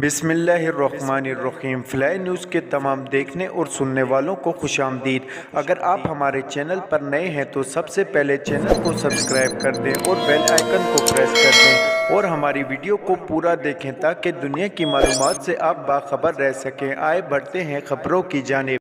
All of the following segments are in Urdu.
بسم اللہ الرحمن الرحیم۔ فلائی نیوز کے تمام دیکھنے اور سننے والوں کو خوش آمدید۔ اگر آپ ہمارے چینل پر نئے ہیں تو سب سے پہلے چینل کو سبسکرائب کر دیں اور بیل آئیکن کو پریس کر دیں اور ہماری ویڈیو کو پورا دیکھیں تاکہ دنیا کی معلومات سے آپ باخبر رہ سکیں۔ آئے بڑھتے ہیں خبروں کی جانب۔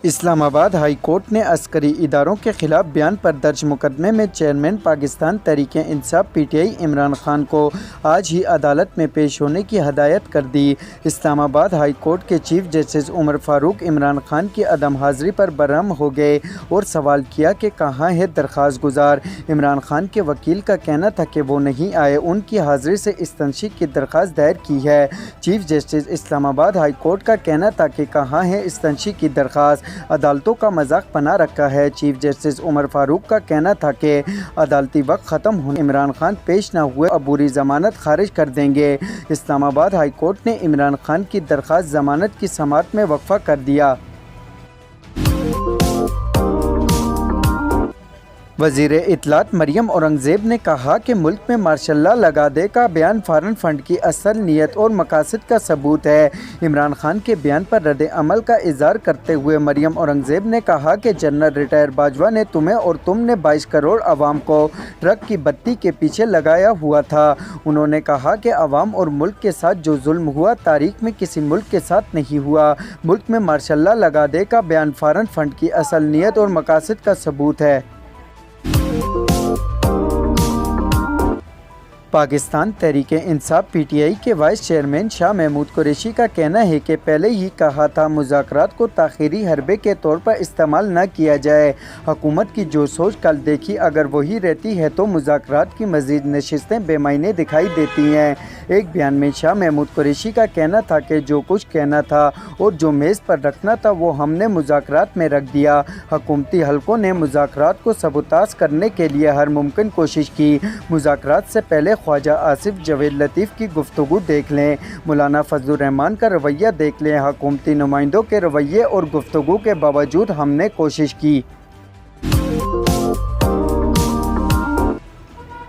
اسلام آباد ہائی کورٹ نے عسکری اداروں کے خلاف بیان پر درج مقدمے میں chairman Pakistan Tehreek Insaf P T I Imran Khan کو آج ہی عدالت میں پیش ہونے کی ہدایت کر دی۔ اسلام آباد ہائی کورٹ کے چیف جسٹس عمر فاروق عمران خان کی عدم حاضری پر برہم ہو گئے اور سوال کیا کہ کہاں ہے درخواست گزار۔ عمران خان کے وکیل کا کہنا تھا کہ وہ نہیں آئے، ان کی حاضری سے استنشاق کی درخواست دائر کی ہے۔ چیف جسٹس اسلام آباد ہائی کورٹ کا کہنا تھا کہ کہاں ہے استنشاق کی درخواست، عدالتوں کا مذاق بنا رکھا ہے۔ چیف جسٹس عمر فاروق کا کہنا تھا کہ عدالتی وقت ختم ہونے عمران خان پیش نہ ہوئے عبوری ضمانت خارج کر دیں گے۔ اسلام آباد ہائی کورٹ نے عمران خان کی درخواست ضمانت کی سماعت میں وقفہ کر دیا۔ وزیر اطلاعات مریم اورنگزیب نے کہا کہ ملک میں مارشل لا لگا دے کا بیان فارن فنڈ کی اصل نیت اور مقاصد کا ثبوت ہے۔ عمران خان کے بیان پر رد عمل کا اظہار کرتے ہوئے مریم اورنگزیب نے کہا کہ جنرل ریٹائر باجوہ نے تمہیں اور تم نے 22 کروڑ عوام کو ٹرک کی بتی کے پیچھے لگایا ہوا تھا۔ انہوں نے کہا کہ عوام اور ملک کے ساتھ جو ظلم ہوا تاریخ میں کسی ملک کے ساتھ نہیں ہوا۔ ملک میں مارشل لا لگا دے کا بیان فارن فنڈ کی اصل نیت اور مقاصد کا ثبوت ہے۔ Pakistan Tehreek Insaf P T I کے وائس چیئرمین شاہ محمود قریشی کا کہنا ہے کہ پہلے ہی کہا تھا مذاکرات کو تاخیری حربے کے طور پر استعمال نہ کیا جائے۔ حکومت کی جو سوچ کل دیکھی اگر وہی رہتی ہے تو مذاکرات کی مزید نشستیں بے معنی دکھائی دیتی ہیں۔ ایک بیان میں شاہ محمود قریشی کا کہنا تھا کہ جو کچھ کہنا تھا اور جو میز پر رکھنا تھا وہ ہم نے مذاکرات میں رکھ دیا۔ حکومتی حلقوں نے مذاکرات کو سبوتاژ کرنے کے لیے ہر ممکن کوشش کی۔ مذاکرات سے پہلے خواجہ آصف جوید لطیف کی گفتگو دیکھ لیں، مولانا فضل الرحمان کا رویہ دیکھ لیں۔ حکومتی نمائندوں کے رویے اور گفتگو کے باوجود ہم نے کوشش کی۔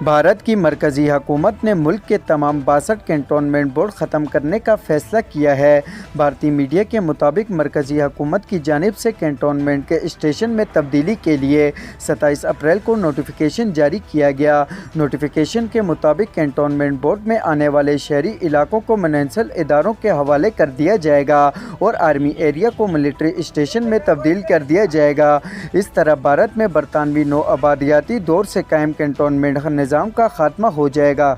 بھارت کی مرکزی حکومت نے ملک کے تمام 62 کنٹونمنٹ بورڈ ختم کرنے کا فیصلہ کیا ہے۔ بھارتی میڈیا کے مطابق مرکزی حکومت کی جانب سے کنٹونمنٹ کے اسٹیشن میں تبدیلی کے لیے 27 اپریل کو نوٹیفیکیشن جاری کیا گیا۔ نوٹیفیکیشن کے مطابق کنٹونمنٹ بورڈ میں آنے والے شہری علاقوں کو میونسپل اداروں کے حوالے کر دیا جائے گا اور آرمی ایریا کو ملٹری اسٹیشن میں تبدیل کر دیا جائے گا۔ اس طرح بھارت میں برطانوی نو آبادیاتی دور سے قائم کنٹونمنٹ نظام کا خاتمہ ہو جائے گا۔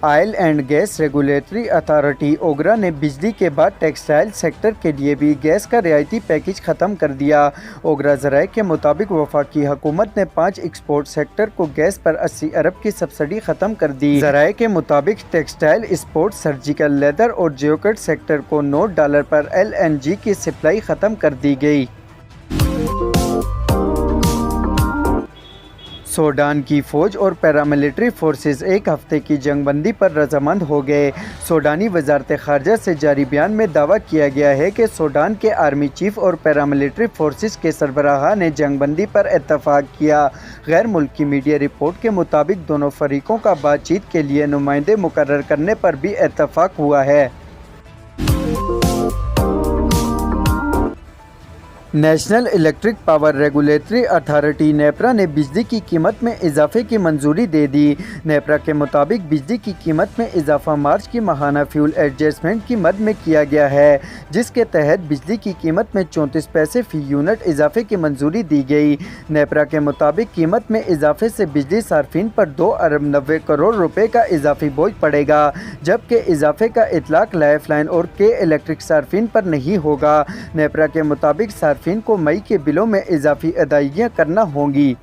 Oil and gas regulatory authority OGRA نے بجلی کے بعد ٹیکسٹائل سیکٹر کے لیے بھی گیس کا رعایتی پیکیج ختم کر دیا۔ اوگرا ذرائع کے مطابق وفاقی حکومت نے 5 ایکسپورٹ سیکٹر کو گیس پر 80 ارب کی سبسڈی ختم کر دی۔ ذرائع کے مطابق ٹیکسٹائل، اسپورٹ، سرجیکل لیدر اور جیوکٹ سیکٹر کو $9 پر LNG کی سپلائی ختم کر دی گئی۔ سوڈان کی فوج اور پیراملٹری فورسز ایک ہفتے کی جنگ بندی پر رضامند ہو گئے۔ سوڈانی وزارت خارجہ سے جاری بیان میں دعویٰ کیا گیا ہے کہ سوڈان کے آرمی چیف اور پیراملٹری فورسز کے سربراہان نے جنگ بندی پر اتفاق کیا۔ غیر ملکی میڈیا رپورٹ کے مطابق دونوں فریقوں کا بات چیت کے لیے نمائندے مقرر کرنے پر بھی اتفاق ہوا ہے۔ National electric power regulatory authority NEPRA نے بجلی کی قیمت میں اضافے کی منظوری دے دی۔ نیپرا کے مطابق بجلی کی قیمت میں اضافہ مارچ کی ماہانہ فیول ایڈجسٹمنٹ کی مد میں کیا گیا ہے، جس کے تحت بجلی کی قیمت میں 34 پیسے فی یونٹ اضافے کی منظوری دی گئی۔ نیپرا کے مطابق قیمت میں اضافے سے بجلی صارفین پر 2 ارب 90 کروڑ روپے کا اضافی بوجھ پڑے گا، جبکہ اضافے کا اطلاق لائف لائن اور کے الیکٹرک صارفین پر نہیں ہوگا۔ نیپرا کے مطابق صارفین کو مئی کے بلوں میں اضافی ادائیگیاں کرنا ہوں گی۔